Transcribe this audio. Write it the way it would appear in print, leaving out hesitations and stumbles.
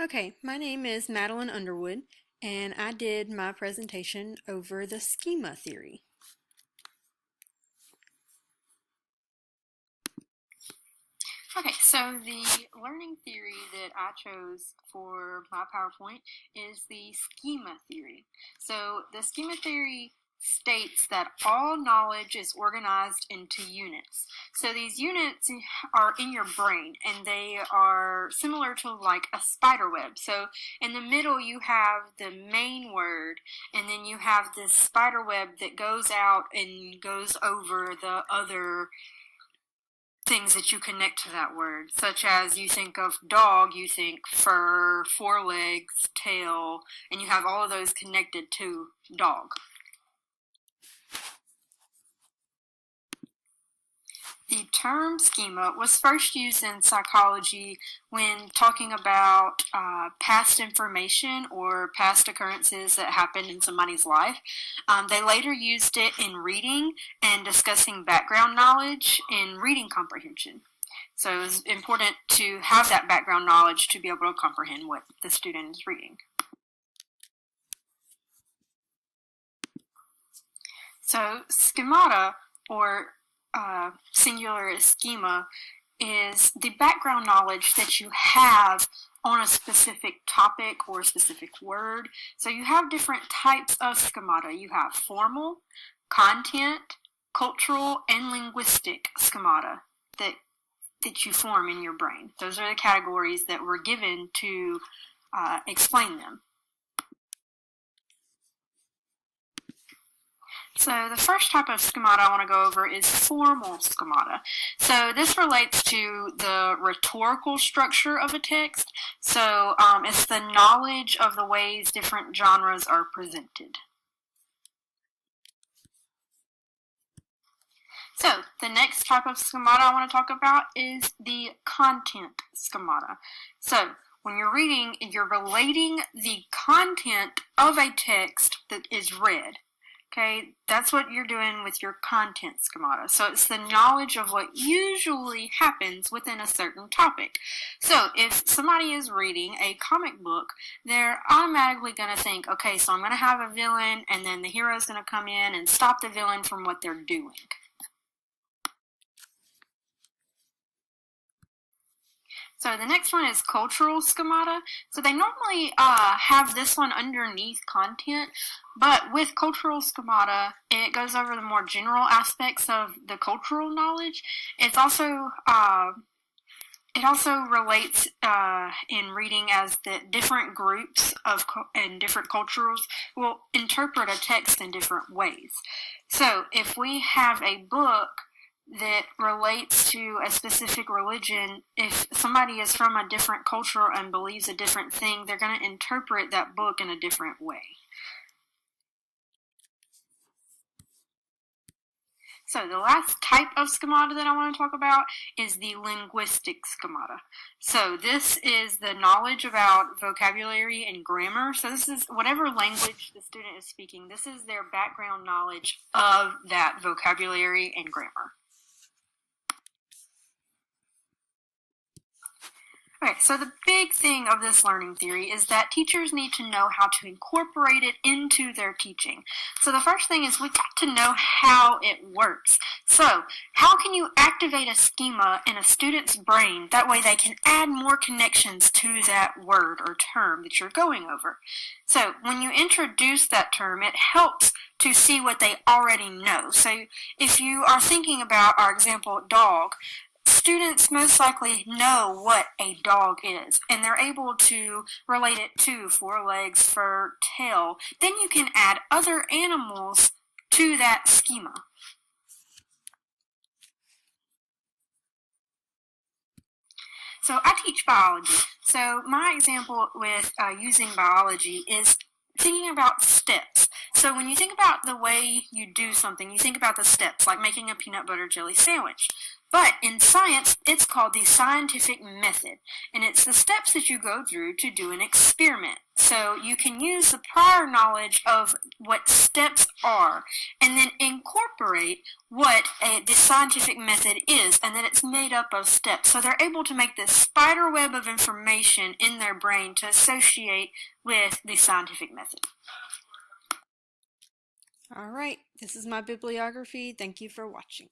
Okay, my name is Madeline Underwood, and I did my presentation over the schema theory. Okay, so the learning theory that I chose for my PowerPoint is the schema theory. So the schema theory states that all knowledge is organized into units. So these units are in your brain and they are similar to like a spider web. So in the middle you have the main word and then you have this spider web that goes out and goes over the other things that you connect to that word, such as you think of dog, you think fur, forelegs, tail, and you have all of those connected to dog. The term schema was first used in psychology when talking about past information or past occurrences that happened in somebody's life. They later used it in reading and discussing background knowledge in reading comprehension. So it was important to have that background knowledge to be able to comprehend what the student is reading. So schemata, or singular is schema, is the background knowledge that you have on a specific topic or a specific word. So you have different types of schemata. You have formal, content, cultural, and linguistic schemata that you form in your brain. Those are the categories that were given to explain them. So the first type of schemata I want to go over is formal schemata. So this relates to the rhetorical structure of a text. So it's the knowledge of the ways different genres are presented. So the next type of schemata I want to talk about is the content schemata. So when you're reading, you're relating the content of a text that is read. Okay, that's what you're doing with your content schemata. So it's the knowledge of what usually happens within a certain topic. So if somebody is reading a comic book, they're automatically going to think, okay, so I'm going to have a villain and then the hero is going to come in and stop the villain from what they're doing. So the next one is cultural schemata. So they normally have this one underneath content, but with cultural schemata, it goes over the more general aspects of the cultural knowledge. It also relates in reading as the different groups and different cultures will interpret a text in different ways. So if we have a book that relates to a specific religion, if somebody is from a different culture and believes a different thing, they're going to interpret that book in a different way. So the last type of schemata that I want to talk about is the linguistic schemata. So this is the knowledge about vocabulary and grammar. So this is whatever language the student is speaking, this is their background knowledge of that vocabulary and grammar. Okay, so the big thing of this learning theory is that teachers need to know how to incorporate it into their teaching. So the first thing is we've got to know how it works. So how can you activate a schema in a student's brain? That way they can add more connections to that word or term that you're going over. So when you introduce that term, it helps to see what they already know. So if you are thinking about our example, dog, students most likely know what a dog is, and they're able to relate it to forelegs, fur, tail. Then you can add other animals to that schema. So I teach biology. So my example with using biology is thinking about steps. So when you think about the way you do something, you think about the steps, like making a peanut butter jelly sandwich. But in science, it's called the scientific method, and it's the steps that you go through to do an experiment. So you can use the prior knowledge of what steps are and then incorporate what the scientific method is, and that it's made up of steps. So they're able to make this spider web of information in their brain to associate with the scientific method. All right, this is my bibliography. Thank you for watching.